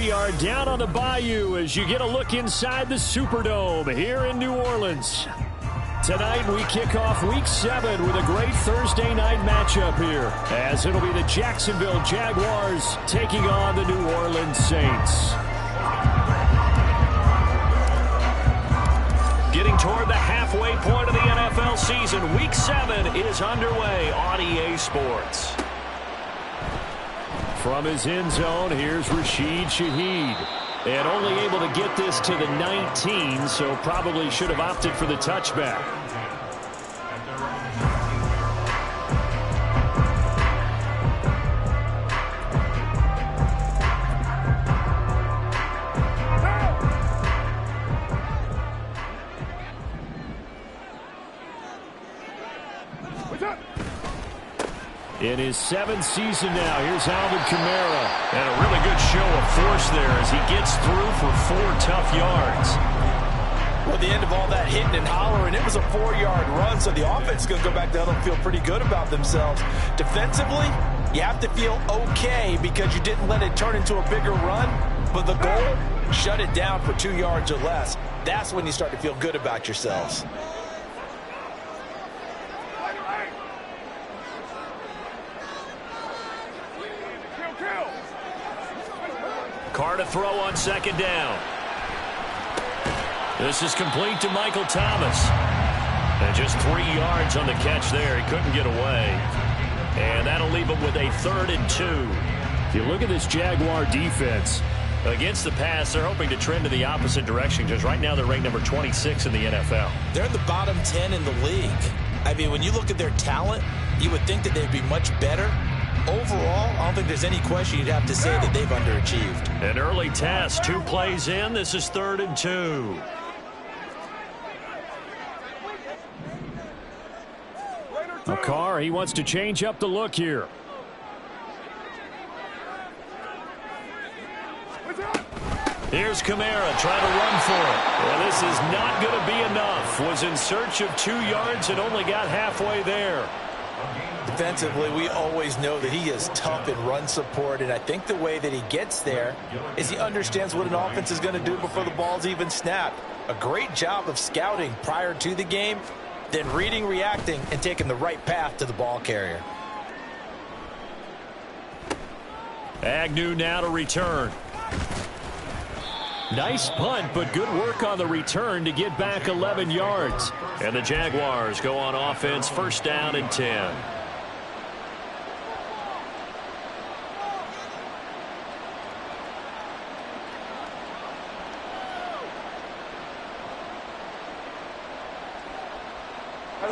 We are down on the bayou as you get a look inside the Superdome here in New Orleans. Tonight we kick off Week 7 with a great Thursday night matchup here, as it'll be the Jacksonville Jaguars taking on the New Orleans Saints. Getting toward the halfway point of the NFL season, Week 7 is underway on EA Sports. From his end zone, here's Rashid Shaheed. And only able to get this to the 19, so probably should have opted for the touchback. In his 7th season now, here's Alvin Kamara. And a really good show of force there as he gets through for 4 tough yards. Well, at the end of all that hitting and hollering, it was a 4-yard run, so the offense is going to go back down and feel pretty good about themselves. Defensively, you have to feel okay because you didn't let it turn into a bigger run. But the goal, shut it down for 2 yards or less. That's when you start to feel good about yourselves. Carr to throw on 2nd down. This is complete to Michael Thomas. And just 3 yards on the catch there. He couldn't get away. And that'll leave him with a 3rd and 2. If you look at this Jaguar defense, against the pass, they're hoping to trend in the opposite direction because right now they're ranked number 26 in the NFL. They're in the bottom 10 in the league. I mean, when you look at their talent, you would think that they'd be much better. Overall, I don't think there's any question you'd have to say that they've underachieved. An early test, 2 plays in. This is 3rd and 2. Carr, he wants to change up the look here. Here's Kamara trying to run for it. Well, this is not going to be enough. Was in search of 2 yards and only got halfway there. Defensively, we always know that he is tough in run support, and I think the way that he gets there is he understands what an offense is going to do before the ball's even snapped. A great job of scouting prior to the game, then reading, reacting, and taking the right path to the ball carrier. Agnew now to return. Nice punt, but good work on the return to get back 11 yards. And the Jaguars go on offense, 1st down and 10.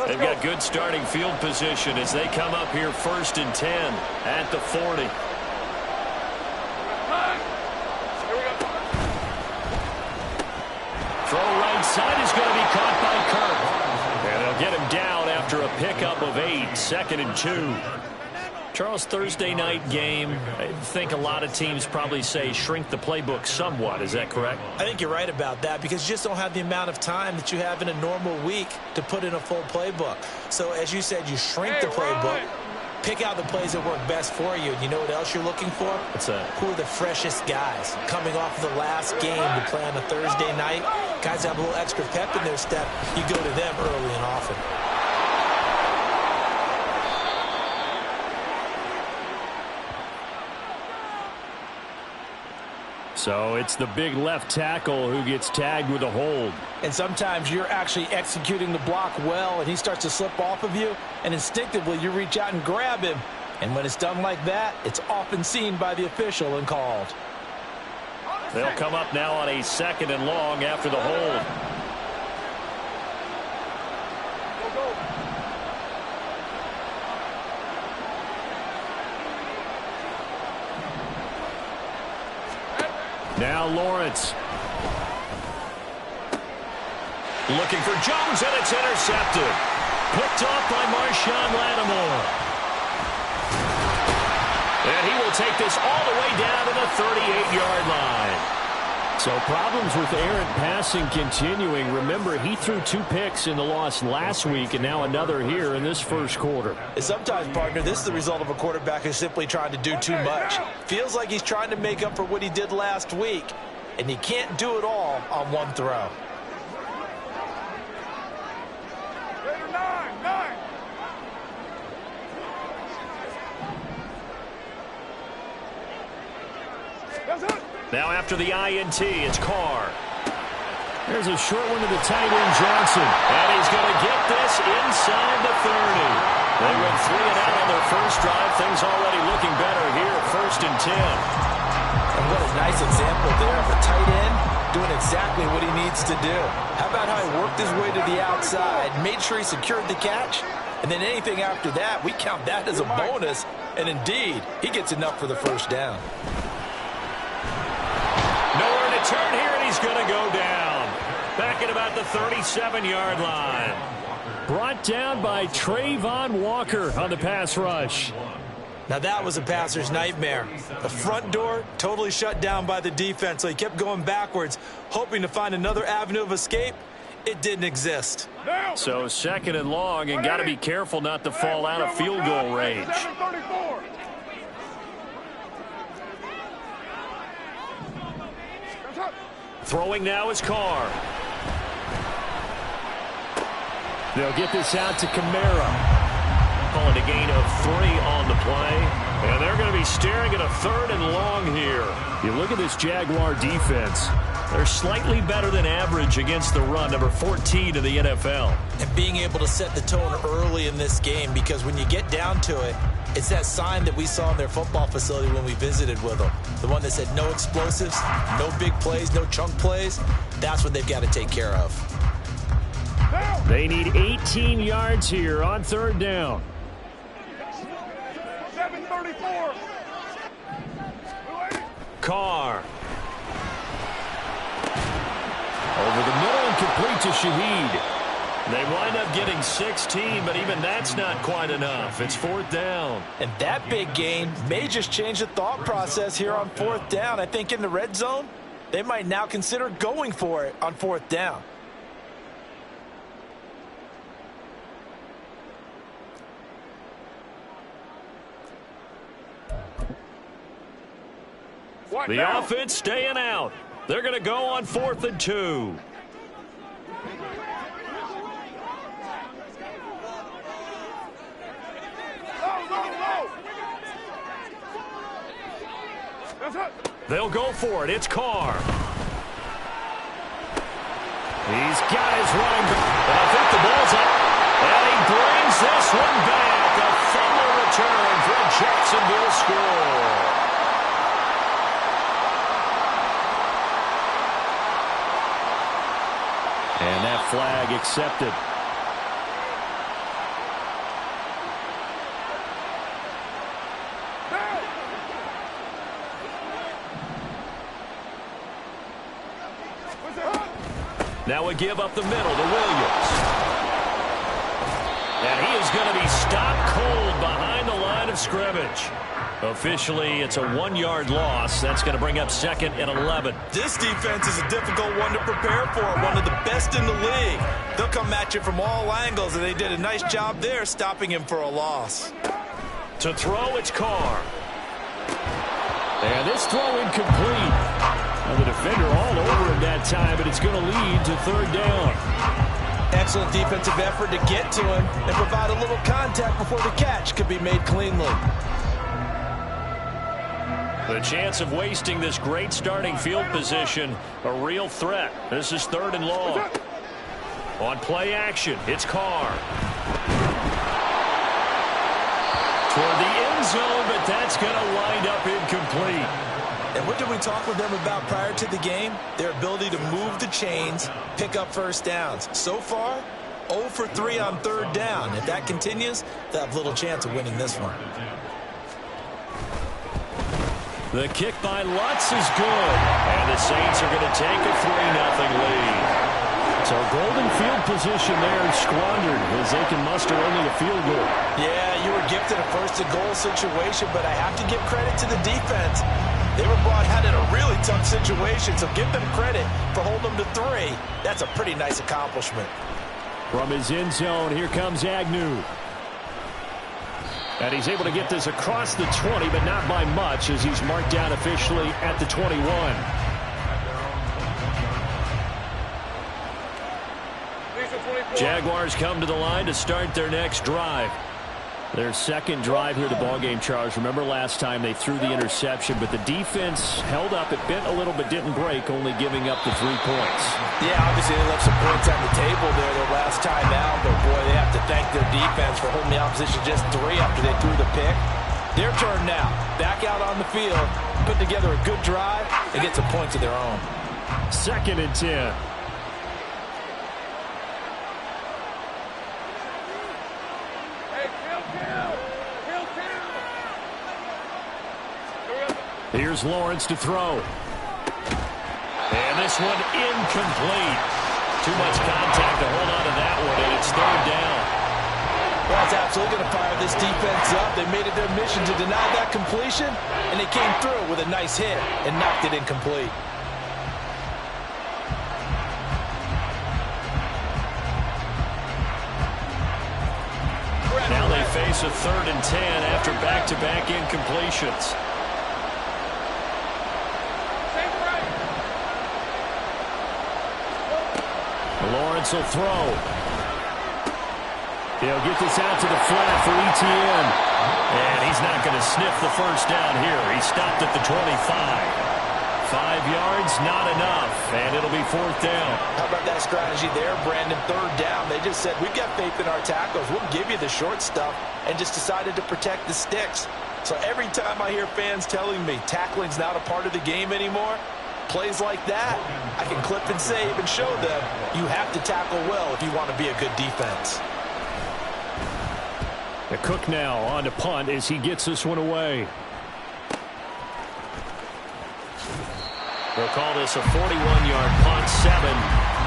They've got good starting field position as they come up here 1st and 10 at the 40. Throw right side is going to be caught by Kirk. And they'll get him down after a pickup of 8, 2nd and 2. Charles, Thursday night game, I think a lot of teams probably say shrink the playbook somewhat. Is that correct? I think you're right about that because you just don't have the amount of time that you have in a normal week to put in a full playbook. So as you said, you shrink the playbook, pick out the plays that work best for you. And you know what else you're looking for? What's that? Who are the freshest guys coming off of the last game to play on a Thursday night? Guys have a little extra pep in their step. You go to them early and often. So it's the big left tackle who gets tagged with a hold. And sometimes you're actually executing the block well, and he starts to slip off of you, and instinctively you reach out and grab him. And when it's done like that, it's often seen by the official and called. They'll come up now on a 2nd and long after the hold. Now Lawrence. Looking for Jones, and it's intercepted. Picked off by Marshawn Lattimore. And he will take this all the way down to the 38-yard line. So problems with errant passing continuing. Remember, he threw 2 picks in the loss last week and now another here in this first quarter. And sometimes, partner, this is the result of a quarterback who's simply trying to do too much. Feels like he's trying to make up for what he did last week, and he can't do it all on one throw. Now after the INT, it's Carr. There's a short one to the tight end, Johnson. And he's going to get this inside the 30. They went 3 and out on their first drive. Things already looking better here at 1st and 10. And what a nice example there of a tight end doing exactly what he needs to do. How about how he worked his way to the outside, made sure he secured the catch, and then anything after that, we count that as a bonus. And indeed, he gets enough for the first down. Nowhere to turn here, and he's going to go down. Back at about the 37-yard line. Brought down by Trayvon Walker on the pass rush. Now that was a passer's nightmare. The front door totally shut down by the defense, so he kept going backwards, hoping to find another avenue of escape. It didn't exist. So 2nd and long, and got to be careful not to fall out of field goal range. Throwing now is Carr. They'll get this out to Kamara. Calling a gain of 3 on the play. And they're going to be staring at a 3rd and long here. You look at this Jaguar defense. They're slightly better than average against the run, number 14 in the NFL. And being able to set the tone early in this game, because when you get down to it, it's that sign that we saw in their football facility when we visited with them. The one that said no explosives, no big plays, no chunk plays. That's what they've got to take care of. They need 18 yards here on 3rd down. 7:34. Carr. Over the middle and complete to Shaheed. They wind up getting 16, but even that's not quite enough. It's 4th down. And that big gain may just change the thought process here on 4th down. I think in the red zone, they might now consider going for it on 4th down. The offense staying out. They're going to go on 4th and 2. They'll go for it. It's Carr. He's got his running back. I think the ball's up. And he brings this one back. A fumble return for a Jacksonville score. And that flag accepted. Now we give up the middle to Williams. And he is going to be stopped cold behind the line of scrimmage. Officially, it's a 1-yard loss. That's going to bring up 2nd and 11. This defense is a difficult one to prepare for, one of the best in the league. They'll come at you from all angles, and they did a nice job there stopping him for a loss. To throw, it's Carr. And this throw incomplete. Now the defender all over him that time, but it's going to lead to 3rd down. Excellent defensive effort to get to him and provide a little contact before the catch could be made cleanly. The chance of wasting this great starting field position, a real threat. This is 3rd and long. On play action, it's Carr. Toward the end zone, but that's going to wind up incomplete. And what did we talk with them about prior to the game? Their ability to move the chains, pick up first downs. So far, 0 for 3 on 3rd down. If that continues, they'll have little chance of winning this one. The kick by Lutz is good. And the Saints are going to take a 3-0 lead. So golden field position there squandered as they can muster only a field goal. Yeah, you were gifted a 1st-and-goal situation, but I have to give credit to the defense. They were brought out in a really tough situation, so give them credit for holding them to 3. That's a pretty nice accomplishment. From his end zone, here comes Agnew. And he's able to get this across the 20, but not by much, as he's marked down officially at the 21. Jaguars come to the line to start their next drive. Their second drive here, the ballgame, Charles. Remember last time they threw the interception, but the defense held up. It bent a little but didn't break, only giving up the 3 points. Yeah, obviously they left some points on the table there their last time out, but boy, they have to thank their defense for holding the opposition just 3 after they threw the pick. Their turn now. Back out on the field, put together a good drive, and get some points of their own. 2nd and 10. Here's Lawrence to throw. And this one incomplete. Too much contact to hold on to that one, and it's 3rd down. Well, it's absolutely going to fire this defense up. They made it their mission to deny that completion, and they came through with a nice hit and knocked it incomplete. Now they face a 3rd and 10 after back-to-back incompletions. Lawrence will throw. He'll get this out to the flat for Etienne. And he's not going to sniff the first down here. He stopped at the 25. 5 yards, not enough. And it'll be 4th down. How about that strategy there, Brandon? 3rd down. They just said, we've got faith in our tackles. We'll give you the short stuff, and just decided to protect the sticks. So every time I hear fans telling me tackling's not a part of the game anymore, plays like that, I can clip and save and show them you have to tackle well if you want to be a good defense. The Cook now on to punt as he gets this one away. We'll call this a 41-yard punt, 7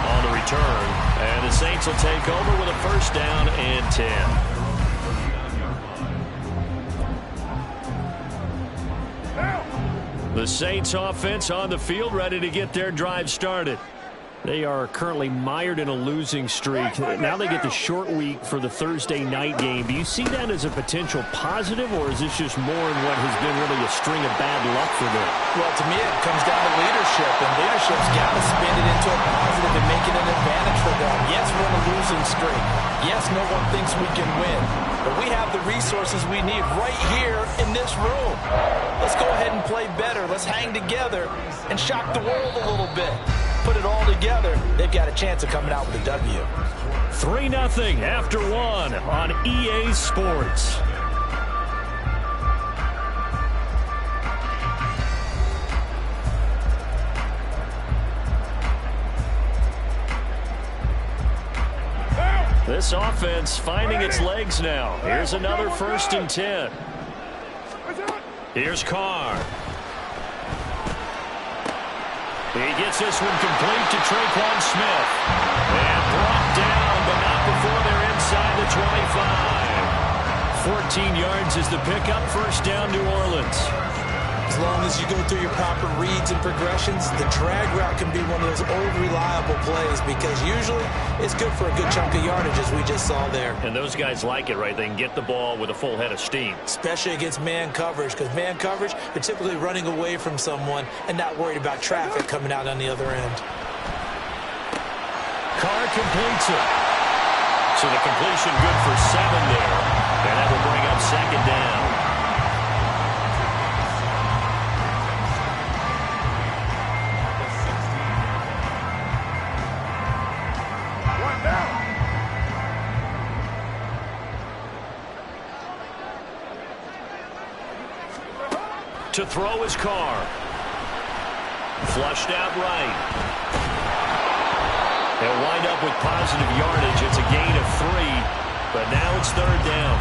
on the return. And the Saints will take over with a 1st down and 10. The Saints offense on the field, ready to get their drive started. They are currently mired in a losing streak. Now they get the short week for the Thursday night game. Do you see that as a potential positive, or is this just more in what has been really a string of bad luck for them? Well, to me, it comes down to leadership, and leadership's got to spin it into a positive and make it an advantage for them. Yes, we're in a losing streak. Yes, no one thinks we can win, but we have the resources we need right here in this room. Let's go ahead and play better. Let's hang together and shock the world a little bit. Put it all together, they've got a chance of coming out with a W. 3-0 after 1 on EA Sports. This offense finding its legs now. Here's another 1st and 10. Here's Carr. He gets this one complete to Traquan Smith. And brought down, but not before they're inside the 25. 14 yards is the pickup. 1st down, New Orleans. As long as you go through your proper reads and progressions, the drag route can be one of those old reliable plays, because usually it's good for a good chunk of yardage, as we just saw there. And those guys like it, right? They can get the ball with a full head of steam. Especially against man coverage, because man coverage, they're typically running away from someone and not worried about traffic coming out on the other end. Carr completes it. So the completion good for 7 there. And that will bring up 2nd down. To throw his Carr. Flushed out right. They'll wind up with positive yardage. It's a gain of 3, but now it's 3rd down.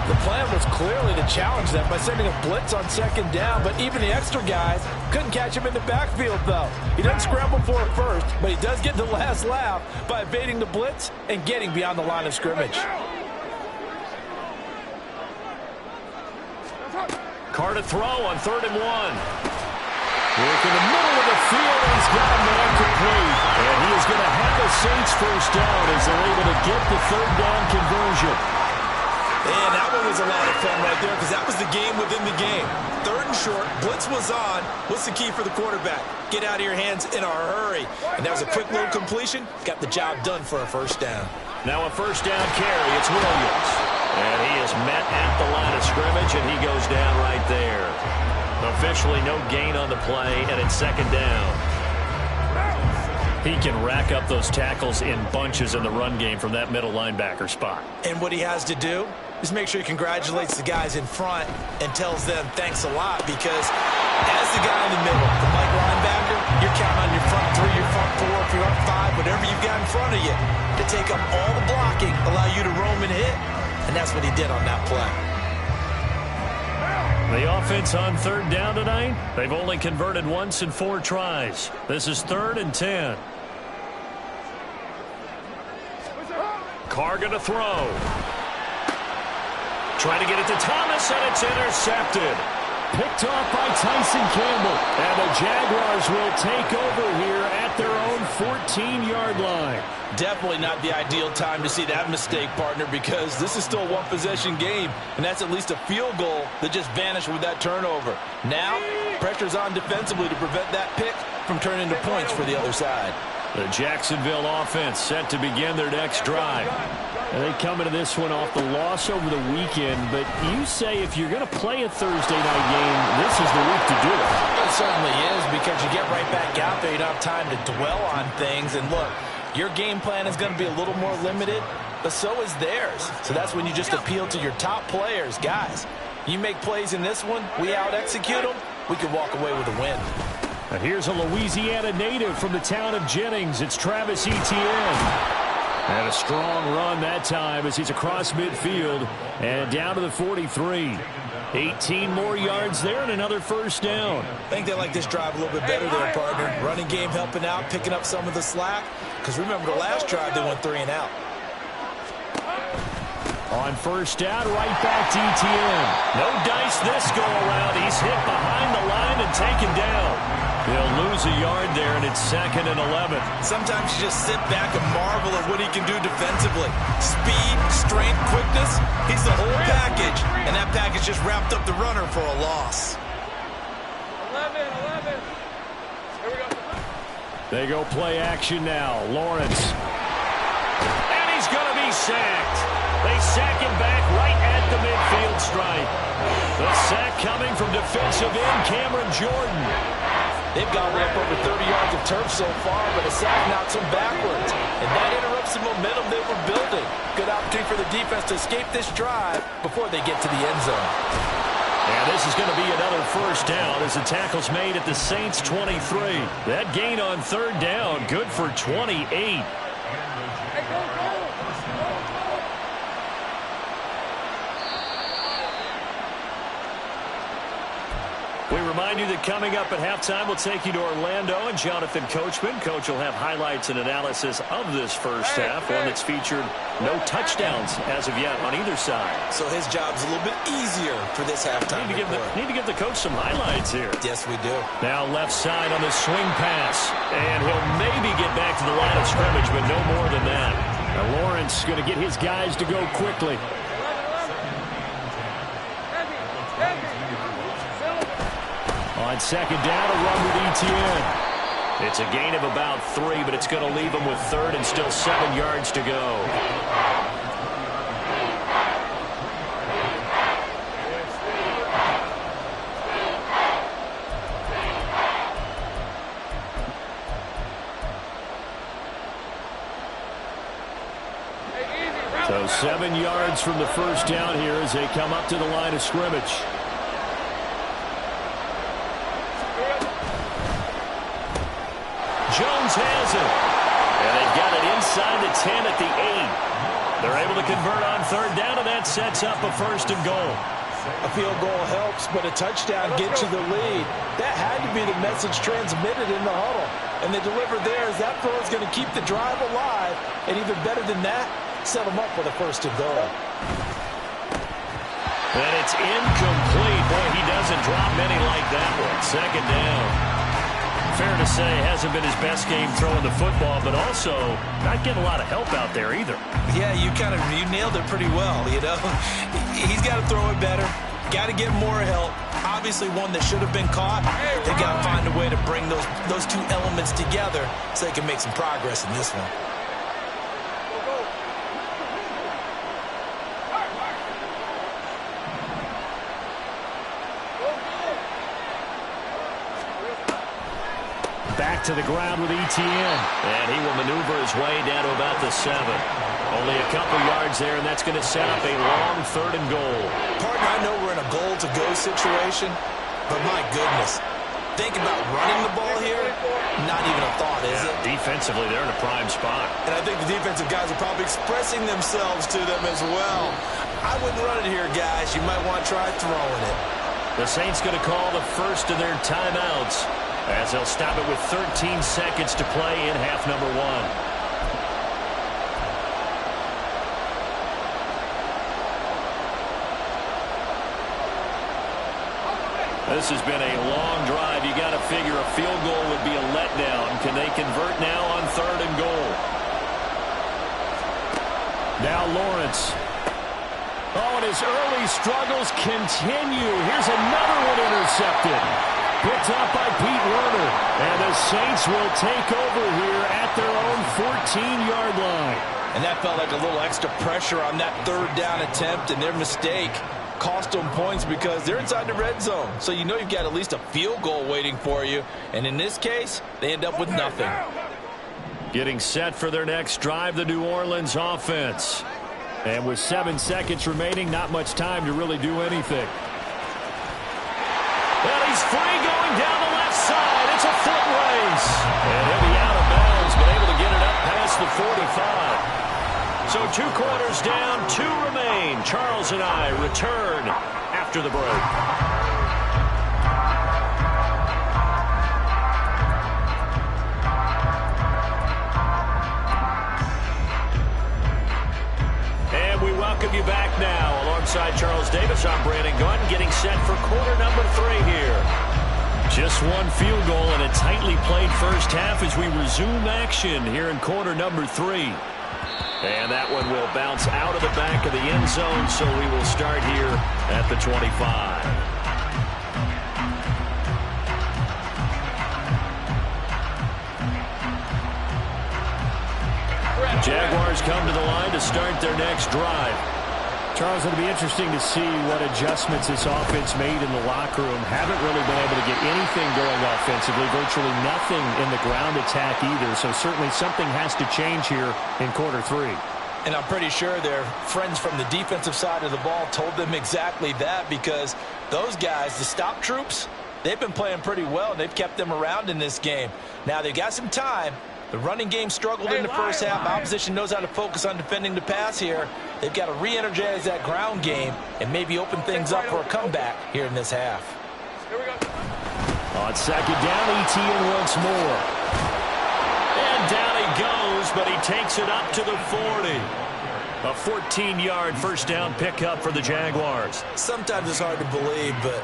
The plan was clearly to challenge them by sending a blitz on 2nd down, but even the extra guys couldn't catch him in the backfield, though. He doesn't scramble for it first, but he does get the last laugh by evading the blitz and getting beyond the line of scrimmage. Carr to throw on 3rd and 1. Work in the middle of the field, and he's got a man complete. And he is going to have a Saints first down as they're able to get the third down conversion. And that one was a lot of fun right there because that was the game within the game. Third and short, blitz was on. What's the key for the quarterback? Get out of your hands in a hurry. And that was a quick little completion. Got the job done for a first down. Now a first down carry. It's Williams. And he is met at the line of scrimmage, and he goes down right there. Officially no gain on the play, and it's second down. He can rack up those tackles in bunches in the run game from that middle linebacker spot. And what he has to do is make sure he congratulates the guys in front and tells them thanks a lot, because as the guy in the middle, the Mike linebacker, you're counting on your front three, your front four, if you're up five, whatever you've got in front of you to take up all the blocking, allow you to roam and hit. And that's what he did on that play. The offense on third down tonight, they've only converted once in 4 tries. This is 3rd and 10. Carr going to throw. Trying to get it to Thomas, and it's intercepted. Picked off by Tyson Campbell. And the Jaguars will take over here at their own 14-yard line. Definitely not the ideal time to see that mistake, partner, because this is still a one-possession game, and that's at least a field goal that just vanished with that turnover. Now, pressure's on defensively to prevent that pick from turning into points for the other side. The Jacksonville offense set to begin their next drive. And they come into this one off the loss over the weekend, but you say if you're going to play a Thursday night game, this is the week to do it. It certainly is, because you get right back out there. You don't have time to dwell on things. And look, your game plan is going to be a little more limited, but so is theirs. So that's when you just appeal to your top players. Guys, you make plays in this one, we out-execute them, we can walk away with a win. And here's a Louisiana native from the town of Jennings. It's Travis Etienne. And a strong run that time as he's across midfield and down to the 43. 18 more yards there and another first down. I think they like this drive a little bit better there, partner. Running game helping out, picking up some of the slack. Because remember, the last drive they went 3 and out. On first down, right back to Etienne. No dice this go around. He's hit behind the line and taken down. He'll lose a yard there, and it's 2nd and 11. Sometimes you just sit back and marvel at what he can do defensively. Speed, strength, quickness, he's the whole package. And that package just wrapped up the runner for a loss. 11. Here we go. They go play action now. Lawrence. And he's going to be sacked. They sack him back right at the midfield stripe. The sack coming from defensive end Cameron Jordan. They've gone up over 30 yards of turf so far, but a sack knocks them backwards. And that interrupts the momentum they were building. Good opportunity for the defense to escape this drive before they get to the end zone. And this is going to be another first down as the tackle's made at the Saints 23. That gain on third down, good for 28. We remind you that coming up at halftime, we'll take you to Orlando and Jonathan Coachman. Coach will have highlights and analysis of this first half, one that's featured no touchdowns as of yet on either side. So his job's a little bit easier for this halftime. Need to give the coach some highlights here. Yes, we do. Now left side on the swing pass, and he'll maybe get back to the line of scrimmage, but no more than that. Now Lawrence going to get his guys to go quickly. On second down, a run with Etienne. It's a gain of about 3, but it's going to leave him with third and still 7 yards to go. So 7 yards from the first down here as they come up to the line of scrimmage. Jones has it. And they've got it inside the 10 at the 8. They're able to convert on third down, and that sets up a first and goal. A field goal helps, but a touchdown gets you the lead. That had to be the message transmitted in the huddle. And they delivered theirs. That throw is going to keep the drive alive. And even better than that, set them up with a first and goal. And it's incomplete. Boy, he doesn't drop many like that one. Second down. fair to say hasn't been his best game throwing the football, but also not getting a lot of help out there either. Yeah, you nailed it pretty well, you know. He's got to throw it better. Got to get more help. Obviously one that should have been caught. They got to find a way to bring those two elements together so they can make some progress in this one. Back to the ground with Etienne. And he will maneuver his way down to about the 7. Only a couple yards there, and that's going to set up a long 3rd and goal. Partner, I know we're in a goal-to-go situation, but my goodness. Think about running the ball here. Not even a thought, is it? Defensively, they're in a prime spot. And I think the defensive guys are probably expressing themselves to them as well. I wouldn't run it here, guys. You might want to try throwing it. The Saints going to call the first of their timeouts as they'll stop it with 13 seconds to play in half number 1. This has been a long drive. You got to figure a field goal would be a letdown. Can they convert now on 3rd and goal? Now Lawrence. Oh, and his early struggles continue. Here's another one intercepted. Picked up by Pete Werner. And the Saints will take over here at their own 14-yard line. And that felt like a little extra pressure on that 3rd down attempt, and their mistake cost them points because they're inside the red zone. So you know you've got at least a field goal waiting for you. And in this case, they end up with nothing. Getting set for their next drive, the New Orleans offense. And with 7 seconds remaining, not much time to really do anything. Well, he's free going down the left side. It's a foot race. And he'll be out of bounds, but able to get it up past the 45. So 2 quarters down, 2 remain. Charles and I return after the break. And we welcome you back now. Alongside Charles Davis, I'm Brandon Gunn, getting set for quarter number 3 here. Just 1 field goal and a tightly played first half as we resume action here in quarter number 3. And that one will bounce out of the back of the end zone, so we will start here at the 25. Jaguars come to the line to start their next drive. Charles, it'll be interesting to see what adjustments this offense made in the locker room. Haven't really been able to get anything going offensively, virtually nothing in the ground attack either. So certainly something has to change here in quarter 3. And I'm pretty sure their friends from the defensive side of the ball told them exactly that, because those guys, the stop troops, they've been playing pretty well. They've kept them around in this game. Now they've got some time. The running game struggled in the first half. Opposition knows how to focus on defending the pass here. They've got to re-energize that ground game and maybe open things up for a comeback here in this half. Here we go. On 2nd down, Etienne once more. And down he goes, but he takes it up to the 40. A 14-yard first down pickup for the Jaguars. Sometimes it's hard to believe, but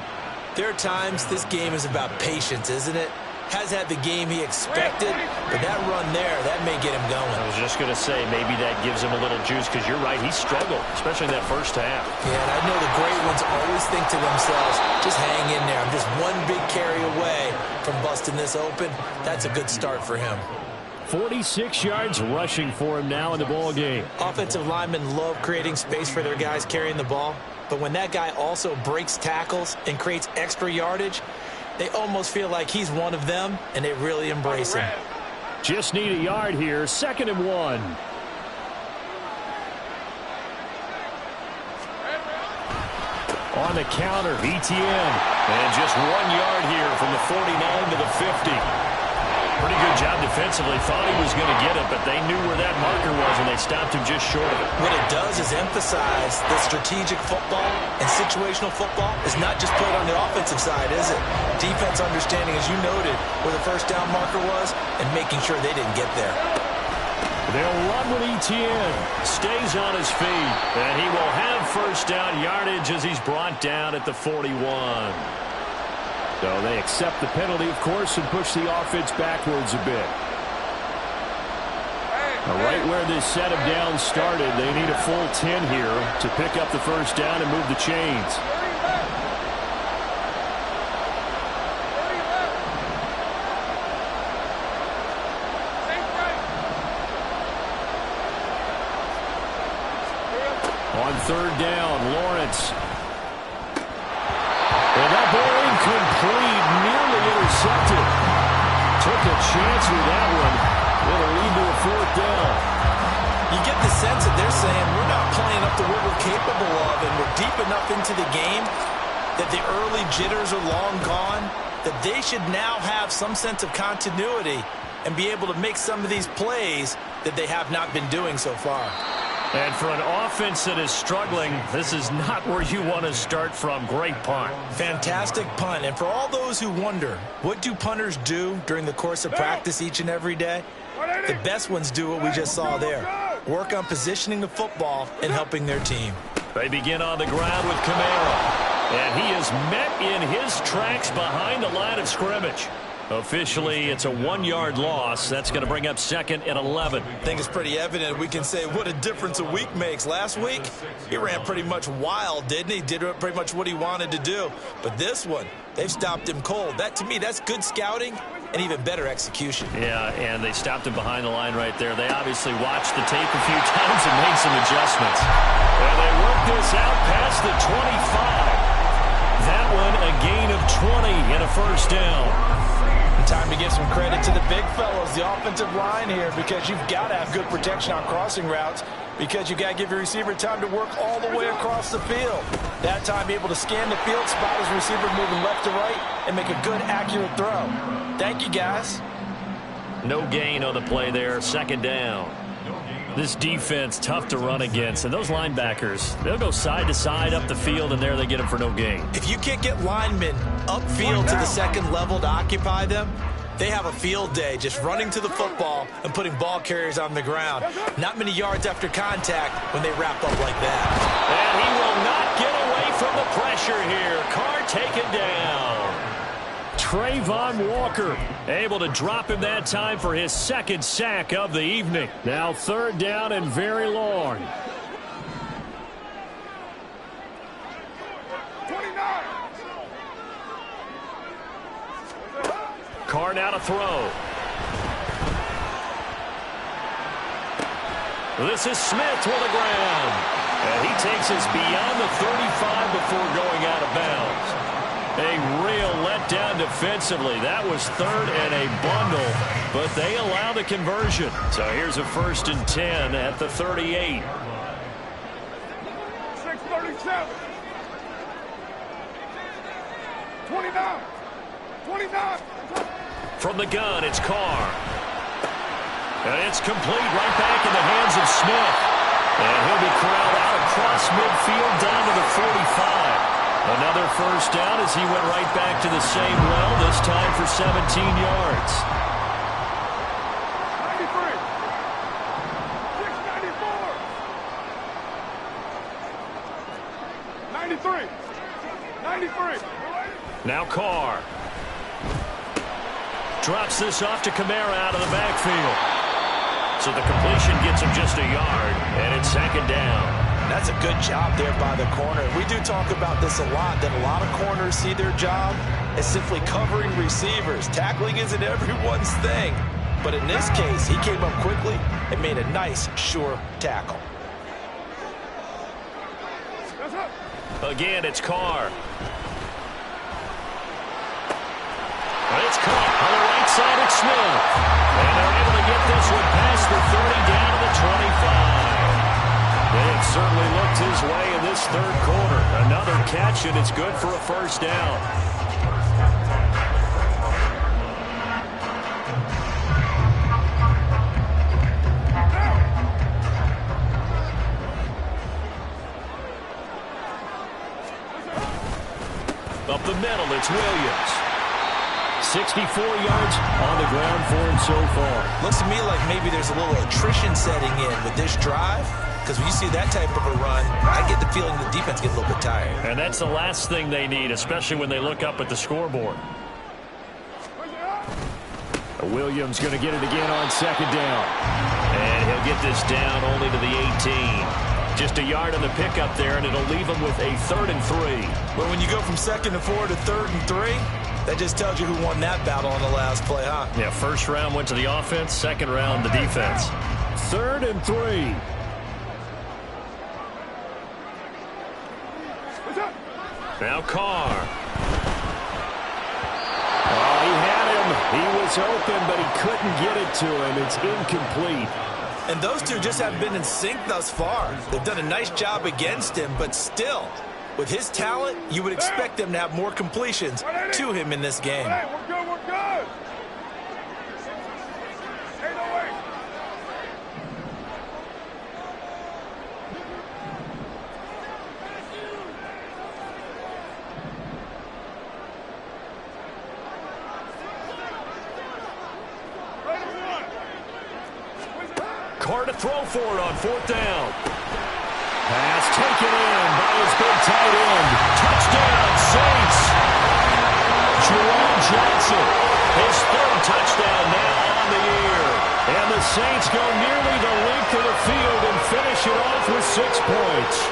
there are times this game is about patience, isn't it? Has had the game he expected, but that run there, that may get him going. I was just going to say, maybe that gives him a little juice, because you're right, he struggled, especially in that first half. Yeah, and I know the great ones always think to themselves, just hang in there. I'm just one big carry away from busting this open. That's a good start for him. 46 yards rushing for him now in the ball game. Offensive linemen love creating space for their guys carrying the ball, but when that guy also breaks tackles and creates extra yardage, they almost feel like he's one of them, and they really embrace him. Just need a yard here. 2nd and 1. On the counter, Etienne. And just 1 yard here from the 49 to the 50. Pretty good job defensively. Thought he was going to get it, but they knew where that marker was, and they stopped him just short of it. What it does is emphasize that strategic football and situational football is not just played on the offensive side, is it? Defense understanding, as you noted, where the first down marker was and making sure they didn't get there. They'll run with Etienne. Stays on his feet, and he will have first down yardage as he's brought down at the 41. So they accept the penalty, of course, and push the offense backwards a bit. Right where this set of downs started, they need a full 10 here to pick up the first down and move the chains. On third down, Lawrence. And that ball incomplete, nearly intercepted. Took a chance with that one. It'll lead to a fourth down. You get the sense that they're saying we're not playing up to what we're capable of, and we're deep enough into the game that the early jitters are long gone, that they should now have some sense of continuity and be able to make some of these plays that they have not been doing so far. And for an offense that is struggling, this is not where you want to start from. Great punt. Fantastic punt. And for all those who wonder, what do punters do during the course of practice each and every day? The best ones do what we just saw there. Work on positioning the football and helping their team. They begin on the ground with Kamara. And he is met in his tracks behind the line of scrimmage. Officially, it's a 1-yard loss. That's going to bring up 2nd and 11. I think it's pretty evident. We can say what a difference a week makes. Last week, he ran pretty much wild, didn't he? Did pretty much what he wanted to do. But this one, they've stopped him cold. That, to me, that's good scouting and even better execution. Yeah, and they stopped him behind the line right there. They obviously watched the tape a few times and made some adjustments. And they worked this out past the 25. That one, a gain of 20 and a first down. Time to give some credit to the big fellows, the offensive line here, because you've got to have good protection on crossing routes, because you've got to give your receiver time to work all the way across the field. That time, be able to scan the field, spot his receiver moving left to right, and make a good, accurate throw. Thank you, guys. No gain on the play there, 2nd down. This defense, tough to run against. And those linebackers, they'll go side to side up the field, and there they get them for no gain. If you can't get linemen upfield to the second level to occupy them, they have a field day just running to the football and putting ball carriers on the ground. Not many yards after contact when they wrap up like that. And he will not get away from the pressure here. Carr taken down. Trayvon Walker able to drop him that time for his 2nd sack of the evening. Now 3rd down and very long. 29. Carr now to throw. This is Smith to the ground. And he takes us beyond the 35 before going out of bounds. A real letdown defensively. That was 3rd and a bundle, but they allow the conversion. So here's a 1st and 10 at the 38. 6:37. 29. 29. From the gun, it's Carr. And it's complete right back in the hands of Smith. And he'll be corralled out across midfield down to the 45. Another first down as he went right back to the same well, this time for 17 yards. 93. 694. 93. 93. Now Carr. Drops this off to Kamara out of the backfield. So the completion gets him just a yard, and it's 2nd down. That's a good job there by the corner. We do talk about this a lot, that a lot of corners see their job as simply covering receivers. Tackling isn't everyone's thing. But in this case, he came up quickly and made a nice, sure tackle. Again, it's Carr. It's caught on the right side of Smith. And they're able to get this one past the 30 down to the 25. It certainly looked his way in this 3rd quarter. Another catch, and it's good for a first down. Up the middle, it's Williams. 64 yards on the ground for him so far. Looks to me like maybe there's a little attrition setting in with this drive. because when you see that type of a run, I get the feeling the defense gets a little bit tired. And that's the last thing they need, especially when they look up at the scoreboard. Williams going to get it again on second down. And he'll get this down only to the 18. Just a yard on the pickup there, and it'll leave him with a 3rd and 3. But when you go from 2nd and 4 to 3rd and 3, that just tells you who won that battle on the last play, huh? Yeah, first round went to the offense, second round the defense. 3rd and 3. Now Carr. Oh, he had him. He was open, but he couldn't get it to him. It's incomplete. And those two just haven't been in sync thus far. They've done a nice job against him, but still, with his talent, you would expect them to have more completions to him in this game. Hey, we're good, we're good. 808. Carr to throw for it on 4th down. Pass taken in by his big tight end. Touchdown, Saints. Jerome Johnson, his 3rd touchdown now on the year. And the Saints go nearly the length of the field and finish it off with 6 points.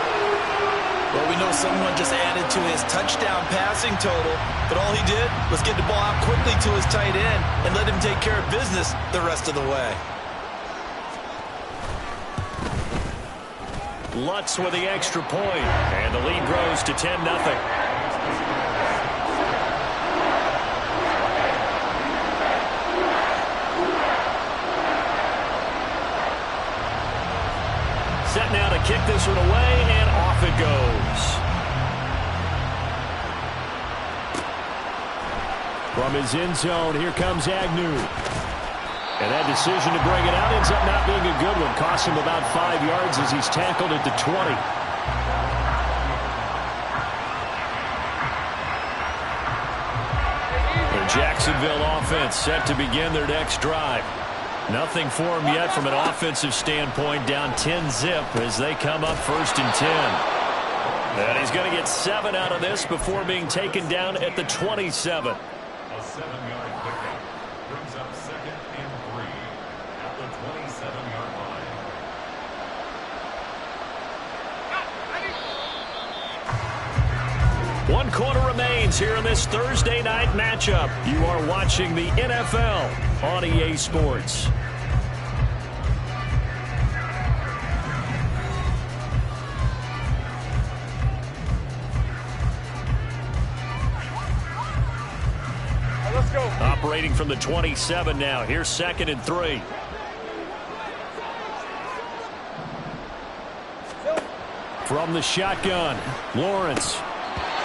Well, we know someone just added to his touchdown passing total, but all he did was get the ball out quickly to his tight end and let him take care of business the rest of the way. Lutz with the extra point, and the lead grows to 10-0. Set now to kick this one away, and off it goes. From his end zone, here comes Agnew. And that decision to bring it out ends up not being a good one. Cost him about 5 yards as he's tackled at the 20. The Jacksonville offense set to begin their next drive. Nothing for him yet from an offensive standpoint. Down 10-zip as they come up 1st and 10. And he's going to get 7 out of this before being taken down at the 27. A 7-yard pickup brings up 2nd and 3 at the 27-yard line. One quarter remains here in this Thursday night matchup. You are watching the NFL on EA Sports. Let's go. Operating from the 27 now. Here's 2nd and 3. From the shotgun, Lawrence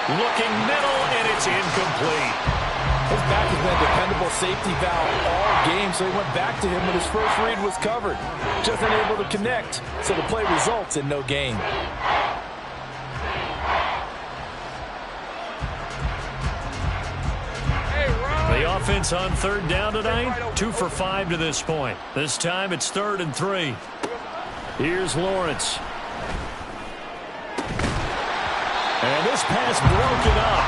looking middle, and it's incomplete. His back has been a dependable safety valve all game, so he went back to him when his first read was covered. Just unable to connect, so the play results in no gain. The offense on 3rd down tonight, 2 for 5 to this point. This time it's 3rd and 3. Here's Lawrence. And this pass broken up.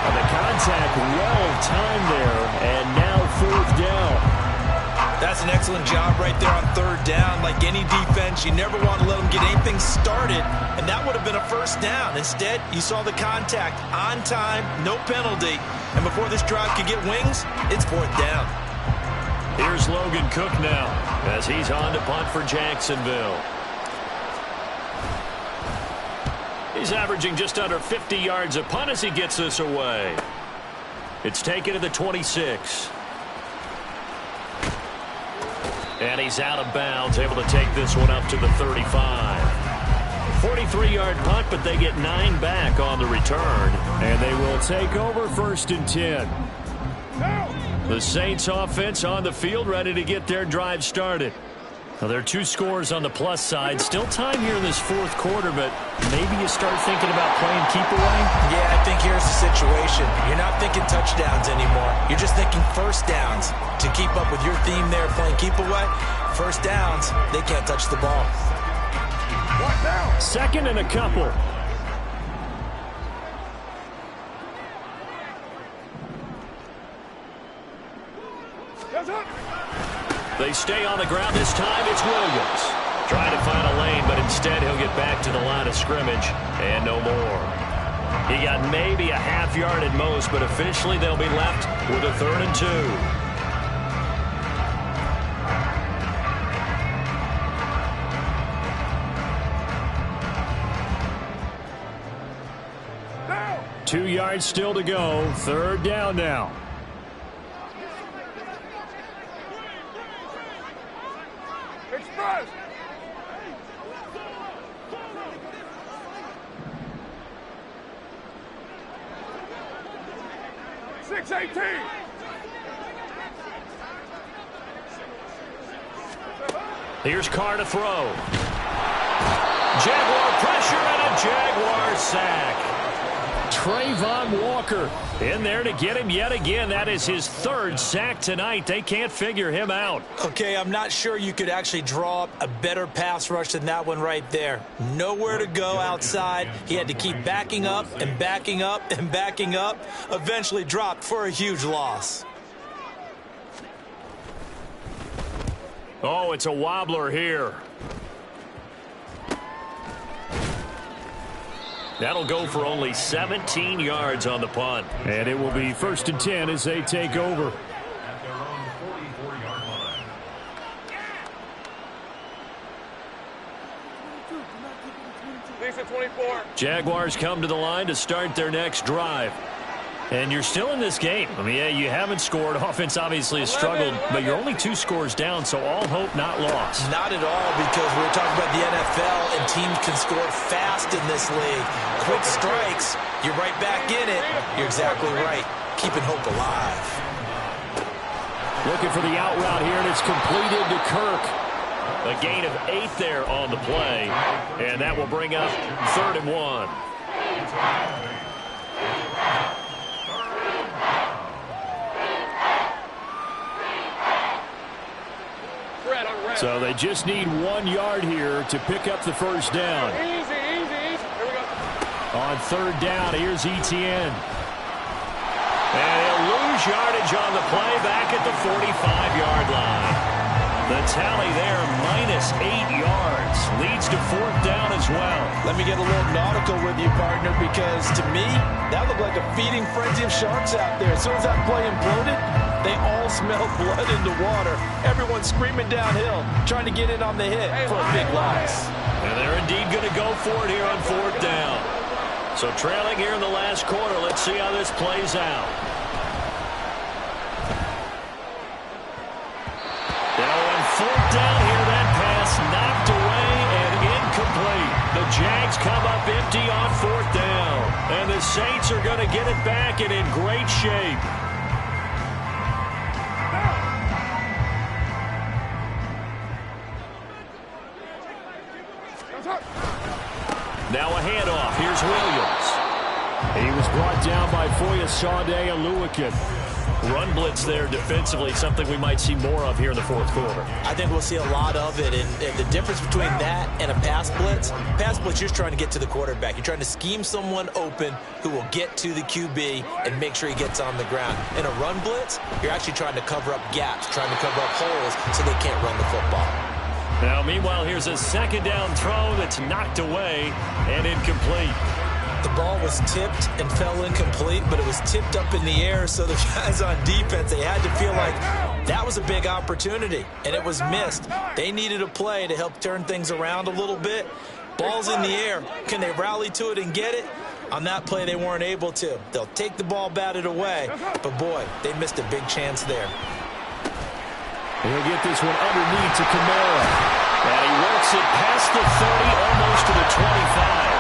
And the contact well timed there, and now 4th down. That's an excellent job right there on 3rd down. Like any defense, you never want to let them get anything started, and that would have been a 1st down. Instead, you saw the contact on time, no penalty, and before this drive could get wings, it's 4th down. Here's Logan Cook now as he's on to punt for Jacksonville. He's averaging just under 50 yards a punt as he gets this away. It's taken to the 26. And he's out of bounds, able to take this one up to the 35. 43-yard punt, but they get 9 back on the return. And they will take over 1st and 10. The Saints offense on the field, ready to get their drive started. Now, there are 2 scores on the plus side. Still time here in this 4th quarter, but maybe you start thinking about playing keep away? Yeah, I think here's the situation. You're not thinking touchdowns anymore. You're just thinking 1st downs. To keep up with your theme there, playing keep away, 1st downs, they can't touch the ball. 2nd and a couple. They stay on the ground this time. It's Williams. Trying to find a lane, but instead he'll get back to the line of scrimmage and no more. He got maybe a half yard at most, but officially they'll be left with a 3rd and 2. Down. 2 yards still to go. 3rd down now. Express. 6-18. Here's Carr to throw. Jaguar pressure and a Jaguar sack. Trayvon Walker in there to get him yet again. That is his 3rd sack tonight. They can't figure him out. Okay, I'm not sure you could actually draw up a better pass rush than that one right there. Nowhere to go outside. He had to keep backing up and backing up and backing up. Eventually dropped for a huge loss. Oh, it's a wobbler here. That'll go for only 17 yards on the punt. And it will be 1st and 10 as they take over. At their own 44-yard line. Lisa 24. Jaguars come to the line to start their next drive. And you're still in this game. I mean, yeah, you haven't scored. Offense obviously has struggled, but you're only 2 scores down, so all hope not lost. Not at all, because we're talking about the NFL, and teams can score fast in this league. Quick strikes, you're right back in it. You're exactly right. Keeping hope alive. Looking for the out route here, and it's completed to Kirk. A gain of 8 there on the play, and that will bring up 3rd and 1. So they just need 1 yard here to pick up the 1st down. Easy. Here we go. On 3rd down, here's Etienne. And he'll lose yardage on the play back at the 45-yard line. The tally there, -8 yards. Leads to 4th down as well. Let me get a little nautical with you, partner, because to me, that looked like a feeding frenzy of sharks out there. As soon as that play imploded, they all smelled blood in the water. Everyone screaming downhill, trying to get in on the hit for a big loss. And they're indeed going to go for it here on 4th down. So trailing here in the last quarter, let's see how this plays out. Now on 4th down here, that pass knocked away and incomplete. The Jags come up empty on 4th down. And the Saints are going to get it back and in great shape. Now a handoff. Here's Williams. He was brought down by Foyesade Oluwakin. Run blitz there defensively, something we might see more of here in the 4th quarter. I think we'll see a lot of it, and the difference between that and a pass blitz, you're just trying to get to the quarterback. You're trying to scheme someone open who will get to the QB and make sure he gets on the ground. In a run blitz, you're actually trying to cover up gaps, trying to cover up holes so they can't run the football. Now, meanwhile, here's a 2nd down throw that's knocked away and incomplete. The ball was tipped and fell incomplete, but it was tipped up in the air, so the guys on defense, they had to feel like that was a big opportunity, and it was missed. They needed a play to help turn things around a little bit. Ball's in the air. Can they rally to it and get it? On that play, they weren't able to. They'll take the ball batted away, but boy, they missed a big chance there. He'll get this one underneath to Kamara. And he works it past the 30, almost to the 25.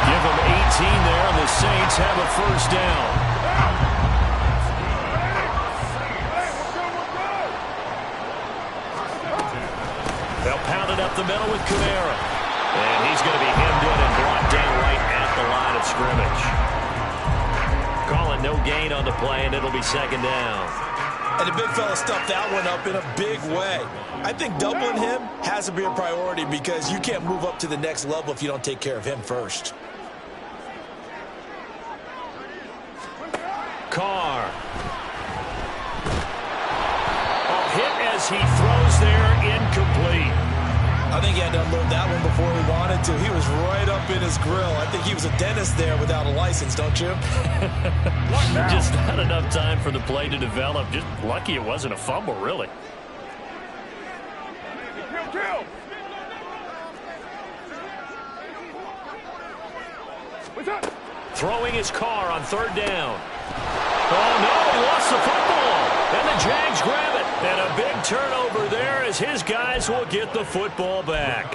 Give him 18 there, and the Saints have a 1st down. They'll pound it up the middle with Kamara. And he's going to be hemmed in and brought down right at the line of scrimmage. Call it no gain on the play, and it'll be 2nd down. And the big fella stuffed that one up in a big way. I think doubling him has to be a priority because you can't move up to the next level if you don't take care of him first. Carr. A hit as he throws there, incomplete. I think he had to unload that one before he wanted to. He was right up in his grill. I think he was a dentist there without a license, don't you? Just not enough time for the play to develop. Just lucky it wasn't a fumble, really. Kill. What's up? Throwing his car on third down. Oh, no, he lost the football. And the Jags grab it. And a big turnover there as his guys will get the football back.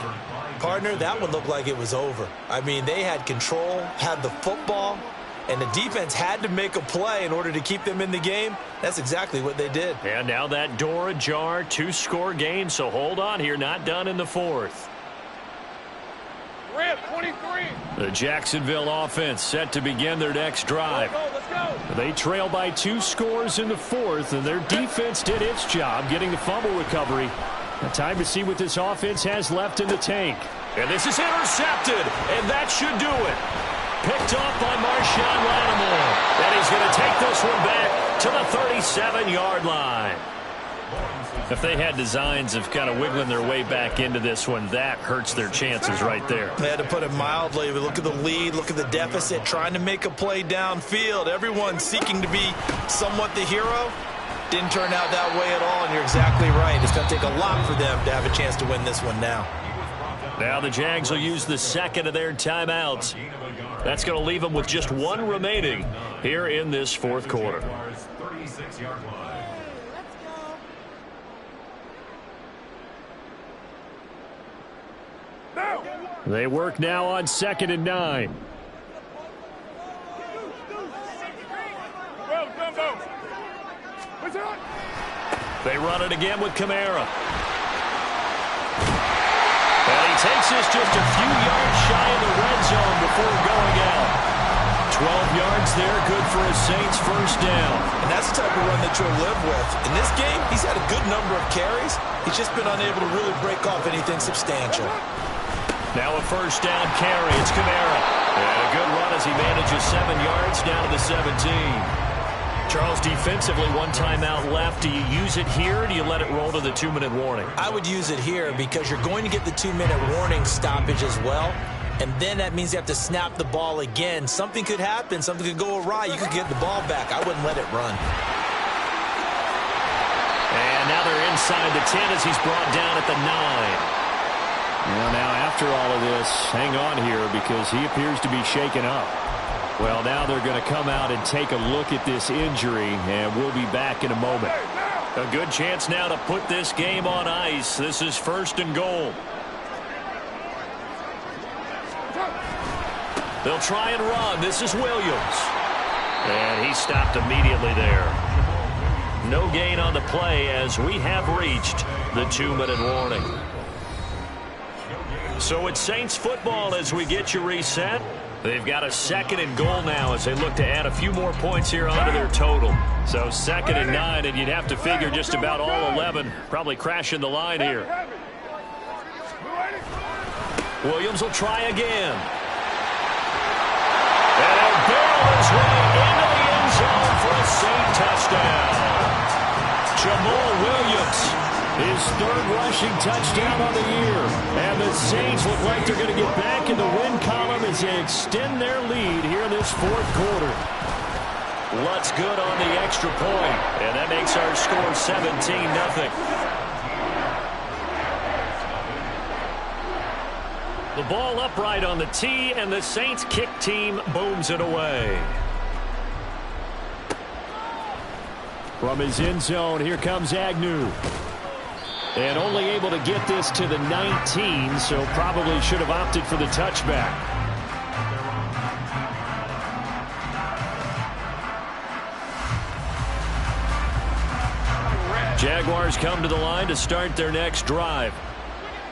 Partner, that one looked like it was over. I mean, they had control, had the football, and the defense had to make a play in order to keep them in the game. That's exactly what they did. And now that door ajar, 2-score game, so hold on here, not done in the fourth. Rip, 23. The Jacksonville offense set to begin their next drive. Let's go. They trail by 2 scores in the fourth, and their defense did its job getting the fumble recovery. Now time to see what this offense has left in the tank. And this is intercepted, and that should do it. Picked up by Marshawn Lattimore. And he's going to take this one back to the 37-yard line. If they had designs of kind of wiggling their way back into this one, that hurts their chances right there. They had to put it mildly. Look at the lead, look at the deficit, trying to make a play downfield. Everyone seeking to be somewhat the hero. Didn't turn out that way at all, and you're exactly right. It's going to take a lot for them to have a chance to win this one now. Now the Jags will use the second of their timeouts. That's going to leave them with just one remaining here in this fourth quarter. 36-yard line. They work now on 2nd and 9. They run it again with Kamara. And he takes this just a few yards shy of the red zone before going out. 12 yards there, good for a Saints first down. And that's the type of run that you'll live with. In this game, he's had a good number of carries. He's just been unable to really break off anything substantial. Now a first down carry. It's Kamara. And a good run as he manages 7 yards down to the 17. Charles, defensively, 1 timeout left. Do you use it here, or do you let it roll to the 2-minute warning? I would use it here because you're going to get the 2-minute warning stoppage as well. And then that means you have to snap the ball again. Something could happen. Something could go awry. You could get the ball back. I wouldn't let it run. And now they're inside the 10 as he's brought down at the 9. Well, now after all of this, hang on here because he appears to be shaken up. Well, now they're going to come out and take a look at this injury, and we'll be back in a moment. A good chance now to put this game on ice. This is 1st and goal. They'll try and run. This is Williams. And he stopped immediately there. No gain on the play as we have reached the 2-minute warning. So it's Saints football as we get you reset. They've got a 2nd and goal now as they look to add a few more points here onto their total. So 2nd and 9, and you'd have to figure just about all 11 probably crashing the line here. Williams will try again. And a barrel his way into the end zone for a Saint touchdown. Jamal Williams, his 3rd rushing touchdown on the year. And the Saints look like they're going to get back in the win column as they extend their lead here in this 4th quarter. Lutz good on the extra point, and that makes our score 17-0. The ball upright on the tee, and the Saints kick team booms it away. From his end zone, here comes Agnew. And only able to get this to the 19, so probably should have opted for the touchback. Jaguars come to the line to start their next drive.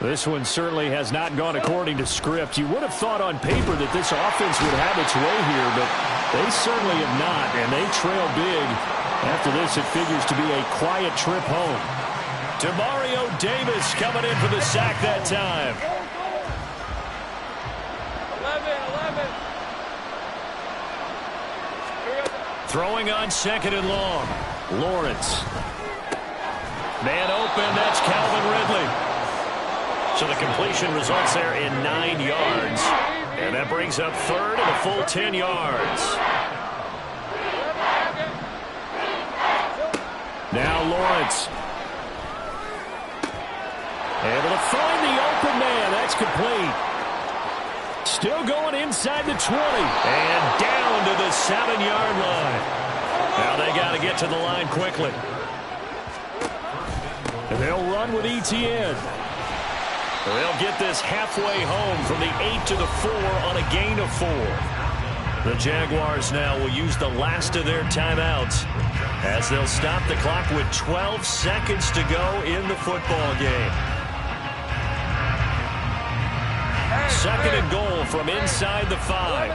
This one certainly has not gone according to script. You would have thought on paper that this offense would have its way here, but they certainly have not, and they trail big After this, it figures to be a quiet trip home. Demario Davis coming in for the sack that time. 11. Throwing on 2nd and long. Lawrence. Man open, that's Calvin Ridley. So the completion results there in 9 yards. And that brings up 3rd and a full 10 yards. Now Lawrence. Able to find the open man. That's complete. Still going inside the 20. And down to the 7-yard line. Now they got to get to the line quickly. And they'll run with ETN. They'll get this halfway home from the 8 to the 4 on a gain of 4. The Jaguars now will use the last of their timeouts as they'll stop the clock with 12 seconds to go in the football game. 2nd and goal from inside the 5.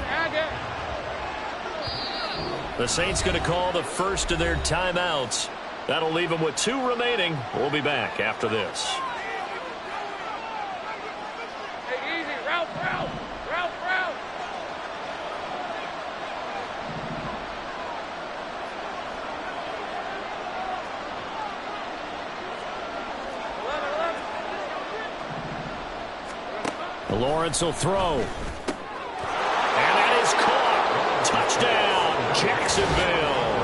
The Saints going to call the first of their timeouts. That'll leave them with 2 remaining. We'll be back after this. Hey, easy. Route. Lawrence will throw. And that is caught. Touchdown, Jacksonville.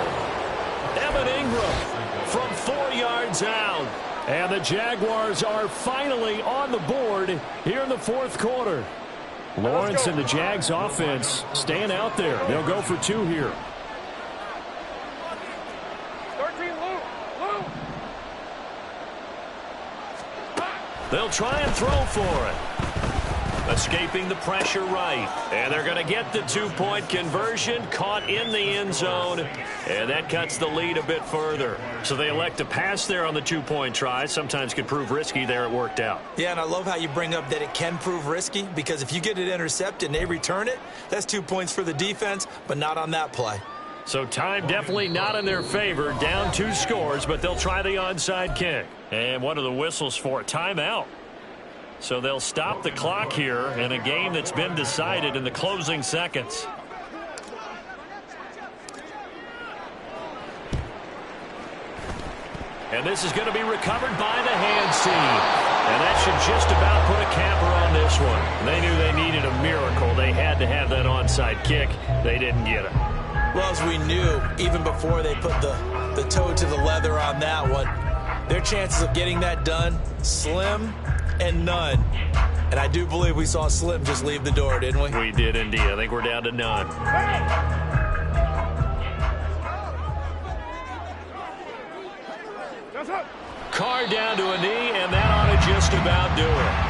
Evan Ingram from 4 yards out. And the Jaguars are finally on the board here in the 4th quarter. Lawrence and the Jags offense staying out there. They'll go for 2 here. 13, Lou. They'll try and throw for it. Escaping the pressure right. And they're going to get the 2-point conversion. Caught in the end zone. And that cuts the lead a bit further. So they elect to pass there on the 2-point try. Sometimes can prove risky. There it worked out. Yeah, and I love how you bring up that it can prove risky, because if you get it intercepted and they return it, that's 2 points for the defense, but not on that play. So time definitely not in their favor. Down 2 scores, but they'll try the onside kick. And what are the whistles for? Timeout. So they'll stop the clock here in a game that's been decided in the closing seconds. And this is going to be recovered by the hands team. And that should just about put a capper on this one. They knew they needed a miracle. They had to have that onside kick. They didn't get it. Well, as we knew, even before they put the toe to the leather on that one, their chances of getting that done, slim and none. And I do believe we saw Slim just leave the door, didn't we? We did indeed. I think we're down to none. Carr down to a knee, and that ought to just about do it.